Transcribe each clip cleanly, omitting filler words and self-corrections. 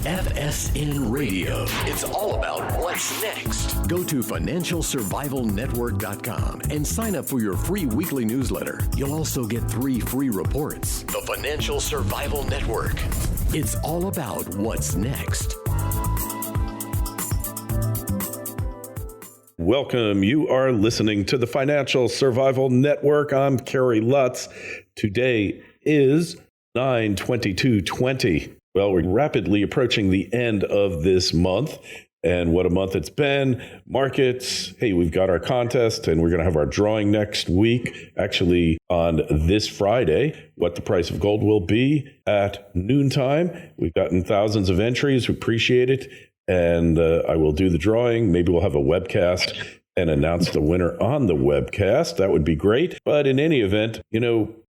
FSN Radio. It's all about what's next. Go to financialsurvivalnetwork.com and sign up for your free weekly newsletter. You'll also get 3 free reports. The Financial Survival Network. It's all about what's next. Welcome. You are listening to the Financial Survival Network. I'm Kerry Lutz. Today is 9/22/20. Well, we're rapidly approaching the end of this month. And what a month it's been. Markets, hey, we've got our contest and we're going to have our drawing next week, actually on this Friday, what the price of gold will be at noontime. We've gotten thousands of entries. We appreciate it. And I will do the drawing. Maybe we'll have a webcast and announce the winner on the webcast. That would be great. But in any event,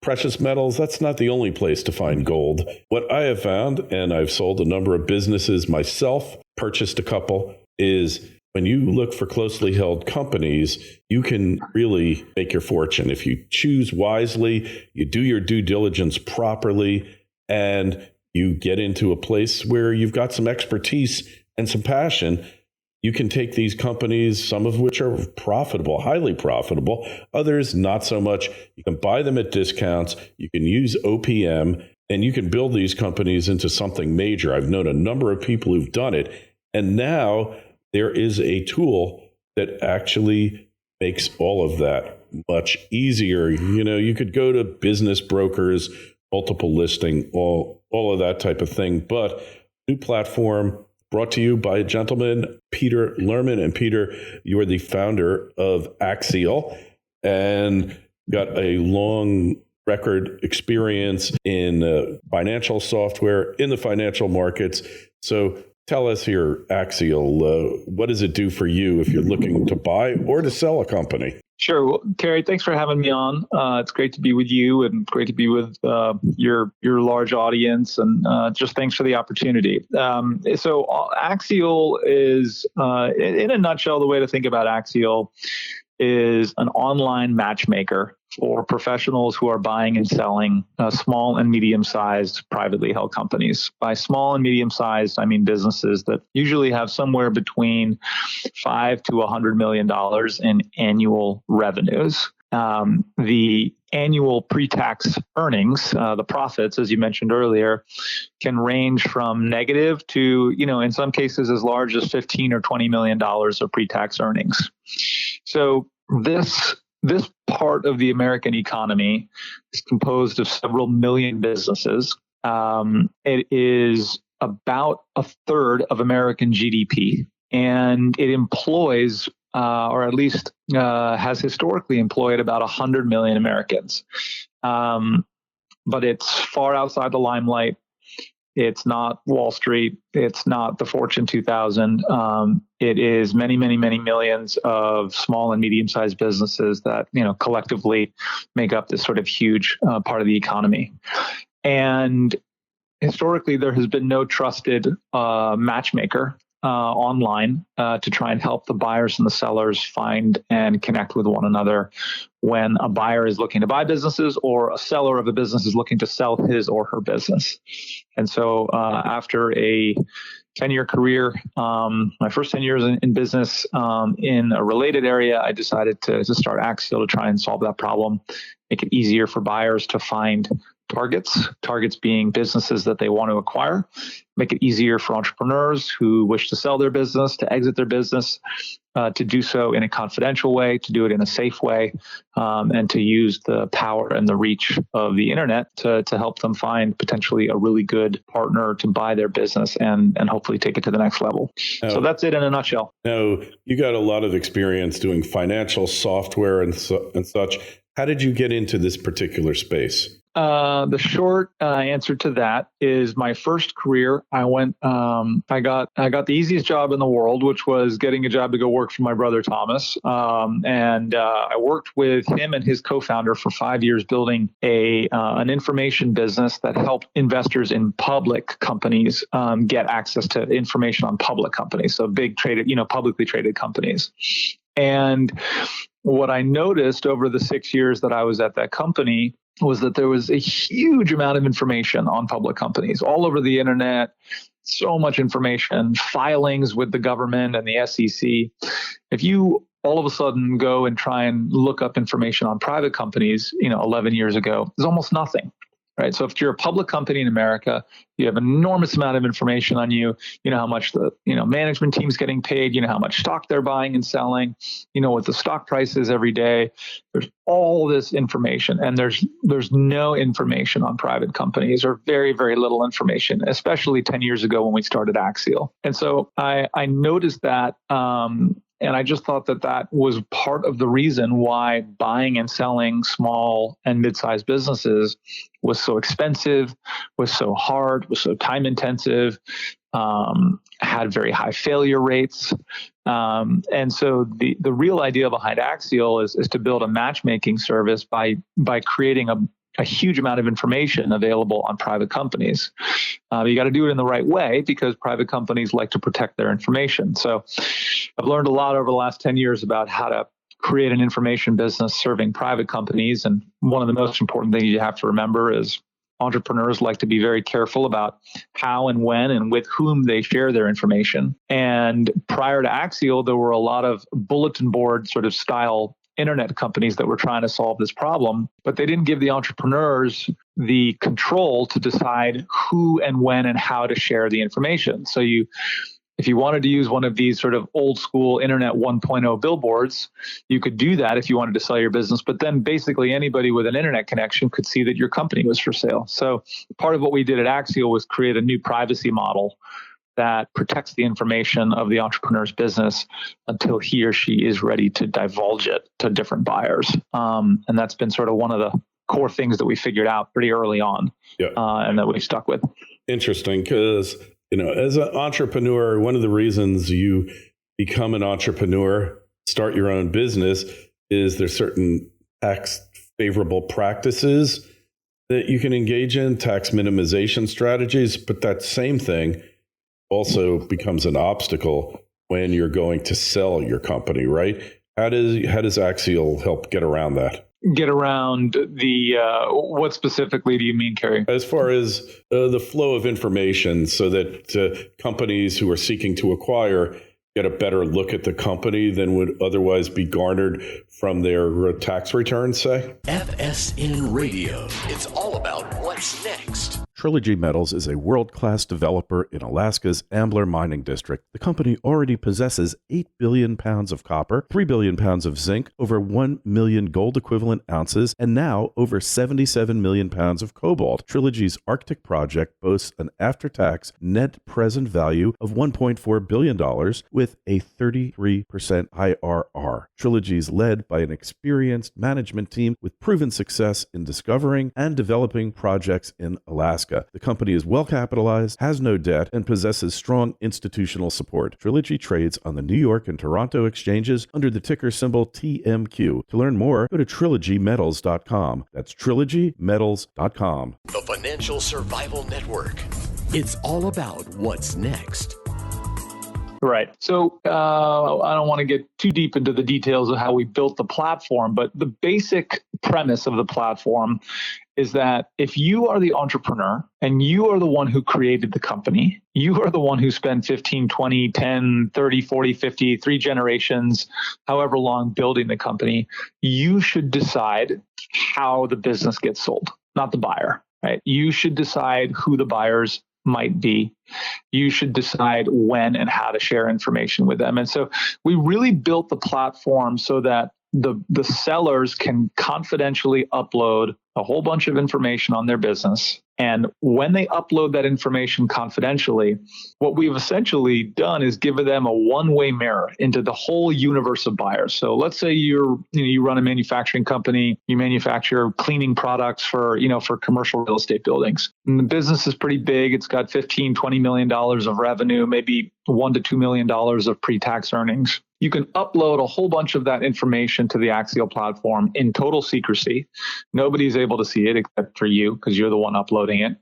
precious metals, that's not the only place to find gold. What I have found, and I've sold a number of businesses myself, purchased a couple, is when you look for closely held companies, you can really make your fortune. If you choose wisely, you do your due diligence properly, and you get into a place where you've got some expertise and some passion, you can take these companies, some of which are profitable, highly profitable, others not so much. You can buy them at discounts. You can use OPM, and you can build these companies into something major. I've known a number of people who've done it. And now there is a tool that actually makes all of that much easier. You could go to business brokers, multiple listing, all of that type of thing. But new platform, brought to you by a gentleman, Peter Lehrman. And Peter, you are the founder of Axial and got a long record experience in financial software in the financial markets. So tell us here, Axial, what does it do for you if you're looking to buy or to sell a company? Sure. Well, Kerry, thanks for having me on. It's great to be with you and great to be with your large audience. And just thanks for the opportunity. So Axial is, in a nutshell, the way to think about Axial is an online matchmaker for professionals who are buying and selling small and medium-sized privately held companies. By small and medium-sized, I mean businesses that usually have somewhere between $5 to $100 million in annual revenues. The annual pre-tax earnings, the profits, as you mentioned earlier, can range from negative to, in some cases as large as $15 or $20 million of pre-tax earnings. So this part of the American economy is composed of several million businesses. It is about a third of American GDP, and it employs, or at least has historically employed, about 100 million Americans. But it's far outside the limelight. It's not Wall Street. It's not the Fortune 2000. It is many, many, many millions of small and medium-sized businesses that, collectively make up this sort of huge part of the economy. And historically, there has been no trusted matchmaker online to try and help the buyers and the sellers find and connect with one another when a buyer is looking to buy businesses or a seller of a business is looking to sell his or her business. And so after a 10-year career, my first 10 years in business in a related area, I decided to start Axial to try and solve that problem, make it easier for buyers to find targets being businesses that they want to acquire, make it easier for entrepreneurs who wish to sell their business, to exit their business, to do so in a confidential way, to do it in a safe way, and to use the power and the reach of the internet to help them find potentially a really good partner to buy their business and hopefully take it to the next level. So that's it in a nutshell. Now, you got a lot of experience doing financial software and such. How did you get into this particular space? The short answer to that is my first career. I got the easiest job in the world, which was getting a job to go work for my brother Thomas. And I worked with him and his co-founder for 5 years, building an information business that helped investors in public companies get access to information on public companies, so big publicly traded companies. And what I noticed over the 6 years that I was at that company was that there was a huge amount of information on public companies all over the internet, so much information, filings with the government and the SEC. If you all of a sudden go and try and look up information on private companies, 11 years ago, there's almost nothing. Right. So if you're a public company in America, you have an enormous amount of information on you. You know how much the management team's getting paid. You know how much stock they're buying and selling. You know what the stock price is every day. There's all this information, and there's no information on private companies, or very, very little information, especially 10 years ago when we started Axial. And so I noticed that. And I just thought that was part of the reason why buying and selling small and mid-sized businesses was so expensive, was so hard, was so time intensive, had very high failure rates. And so the real idea behind Axial is to build a matchmaking service by creating a huge amount of information available on private companies. You got to do it in the right way, because private companies like to protect their information. So I've learned a lot over the last 10 years about how to create an information business serving private companies. And one of the most important things you have to remember is entrepreneurs like to be very careful about how and when and with whom they share their information. And prior to Axial, there were a lot of bulletin board sort of style internet companies that were trying to solve this problem, but they didn't give the entrepreneurs the control to decide who and when and how to share the information. So if you wanted to use one of these sort of old school internet 1.0 billboards, you could do that if you wanted to sell your business, but then basically anybody with an internet connection could see that your company was for sale. So part of what we did at Axial was create a new privacy model that protects the information of the entrepreneur's business until he or she is ready to divulge it to different buyers. And that's been sort of one of the core things that we figured out pretty early on, and that we stuck with. Interesting, because, as an entrepreneur, one of the reasons you become an entrepreneur, start your own business, is there's certain tax favorable practices that you can engage in, tax minimization strategies, but that same thing also becomes an obstacle when you're going to sell your company, right? How does Axial help get around that? Get around what specifically do you mean, Kerry? As far as the flow of information, so that companies who are seeking to acquire get a better look at the company than would otherwise be garnered from their tax returns, say? FSN Radio. It's all about what's next. Trilogy Metals is a world-class developer in Alaska's Ambler mining district. The company already possesses 8 billion pounds of copper, 3 billion pounds of zinc, over 1 million gold-equivalent ounces, and now over 77 million pounds of cobalt. Trilogy's Arctic project boasts an after-tax net present value of $1.4 billion with a 33% IRR. Trilogy is led by an experienced management team with proven success in discovering and developing projects in Alaska. The company is well capitalized, has no debt, and possesses strong institutional support. Trilogy trades on the New York and Toronto exchanges under the ticker symbol TMQ. To learn more, go to trilogymetals.com. That's trilogymetals.com. The Financial Survival Network. It's all about what's next. Right. So I don't want to get too deep into the details of how we built the platform, but the basic premise of the platform is that if you are the entrepreneur and you are the one who created the company, you are the one who spent 15, 20, 10, 30, 40, 50, 3 generations, however long building the company, you should decide how the business gets sold, not the buyer, right? You should decide who the buyers might be. You should decide when and how to share information with them. And so we really built the platform so that the sellers can confidentially upload a whole bunch of information on their business. And when they upload that information confidentially, what we've essentially done is give them a one-way mirror into the whole universe of buyers. So let's say you run a manufacturing company, you manufacture cleaning products for commercial real estate buildings. And the business is pretty big. It's got $15, $20 million of revenue, maybe $1 to $2 million of pre-tax earnings. You can upload a whole bunch of that information to the Axial platform in total secrecy. Nobody's able to see it except for you because you're the one uploading it.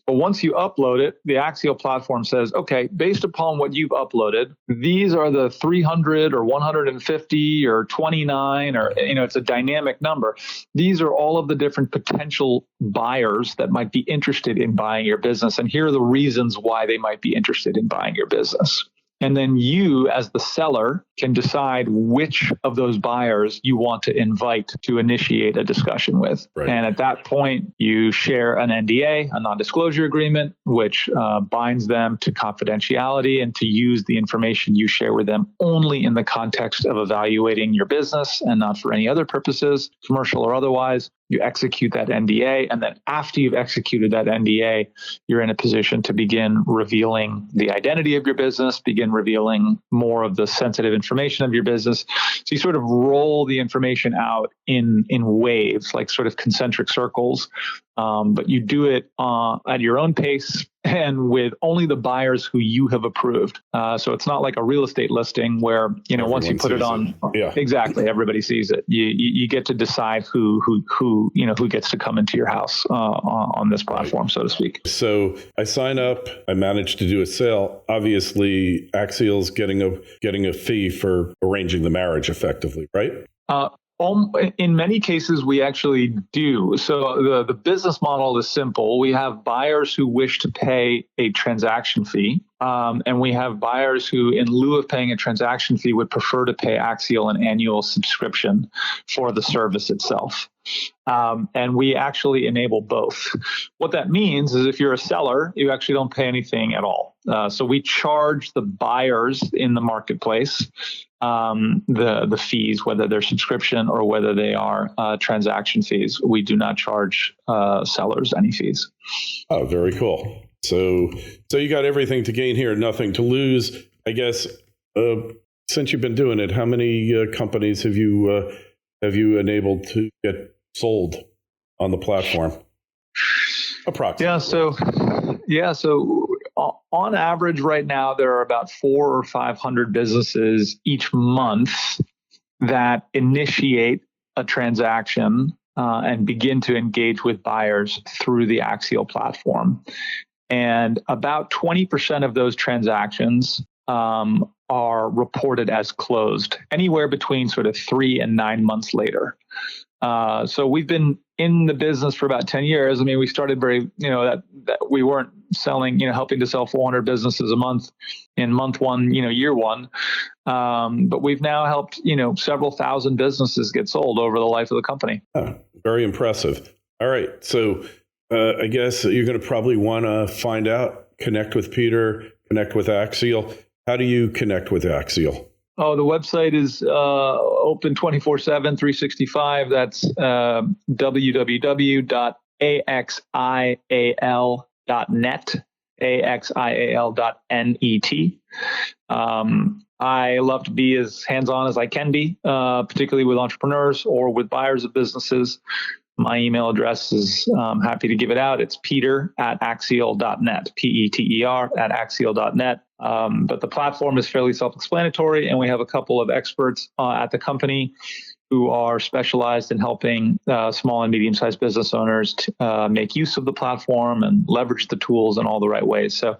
But once you upload it, the Axial platform says, okay, based upon what you've uploaded, these are the 300 or 150 or 29 or, it's a dynamic number. These are all of the different potential buyers that might be interested in buying your business. And here are the reasons why they might be interested in buying your business. And then you, as the seller, can decide which of those buyers you want to invite to initiate a discussion with. Right. And at that point, you share an NDA, a non-disclosure agreement, which binds them to confidentiality and to use the information you share with them only in the context of evaluating your business and not for any other purposes, commercial or otherwise. You execute that NDA, and then after you've executed that NDA, you're in a position to begin revealing the identity of your business, begin revealing more of the sensitive information of your business. So you sort of roll the information out in waves, like sort of concentric circles, but you do it at your own pace and with only the buyers who you have approved. So it's not like a real estate listing where, everyone once you put it on, exactly, everybody sees it. You get to decide who gets to come into your house on this platform, so to speak. So I sign up, I manage to do a sale. Obviously, Axial's getting a fee for arranging the marriage effectively, right? In many cases, we actually do. So the business model is simple. We have buyers who wish to pay a transaction fee, and we have buyers who, in lieu of paying a transaction fee, would prefer to pay Axial an annual subscription for the service itself. And we actually enable both. What that means is if you're a seller, you actually don't pay anything at all. So we charge the buyers in the marketplace the fees, whether they're subscription or whether they are transaction fees. We do not charge sellers any fees. Oh, very cool. So you got everything to gain here, nothing to lose. I guess since you've been doing it, how many companies have you enabled to get sold on the platform? Approximately. So on average right now, there are about 400 or 500 businesses each month that initiate a transaction and begin to engage with buyers through the Axial platform. And about 20% of those transactions are reported as closed, anywhere between sort of 3 and 9 months later. So we've been in the business for about 10 years. I mean, we started that we weren't selling, helping to sell 400 businesses a month in month one, year one. But we've now helped, several thousand businesses get sold over the life of the company. Oh, very impressive. All right. So I guess you're going to probably want to find out, connect with Peter, connect with Axial. How do you connect with Axial? Oh, the website is open 24/7, 365. That's www.axial.net, axial.net. I love to be as hands-on as I can be, particularly with entrepreneurs or with buyers of businesses. My email address is, I'm happy to give it out. It's peter@axial.net, peter@axial.net. But the platform is fairly self-explanatory, and we have a couple of experts at the company who are specialized in helping small and medium-sized business owners to make use of the platform and leverage the tools in all the right ways. So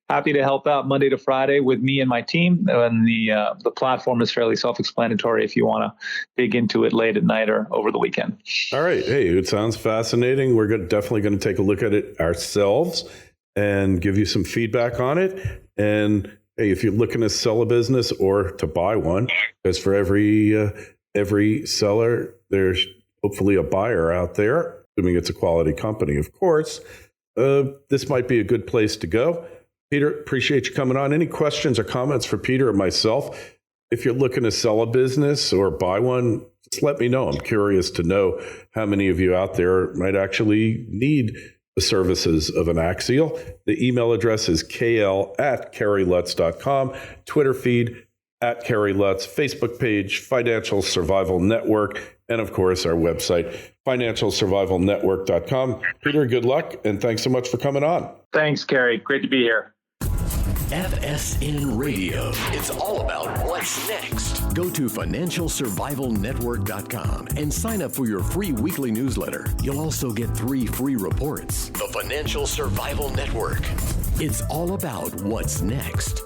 happy to help out Monday to Friday with me and my team. And the platform is fairly self-explanatory if you want to dig into it late at night or over the weekend. All right. Hey, it sounds fascinating. We're definitely going to take a look at it ourselves and give you some feedback on it. And hey, if you're looking to sell a business or to buy one, because for every seller, there's hopefully a buyer out there, assuming it's a quality company, of course. This might be a good place to go. Peter, appreciate you coming on. Any questions or comments for Peter or myself? If you're looking to sell a business or buy one, just let me know. I'm curious to know how many of you out there might actually need the services of an Axial. The email address is kl@kerrylutz.com, Twitter feed @KerryLutz, Facebook page, Financial Survival Network, and of course, our website, financialsurvivalnetwork.com. Peter, good luck, and thanks so much for coming on. Thanks, Kerry. Great to be here. FSN Radio. It's all about what's next. Go to financialsurvivalnetwork.com and sign up for your free weekly newsletter. You'll also get 3 free reports. The Financial Survival Network. It's all about what's next.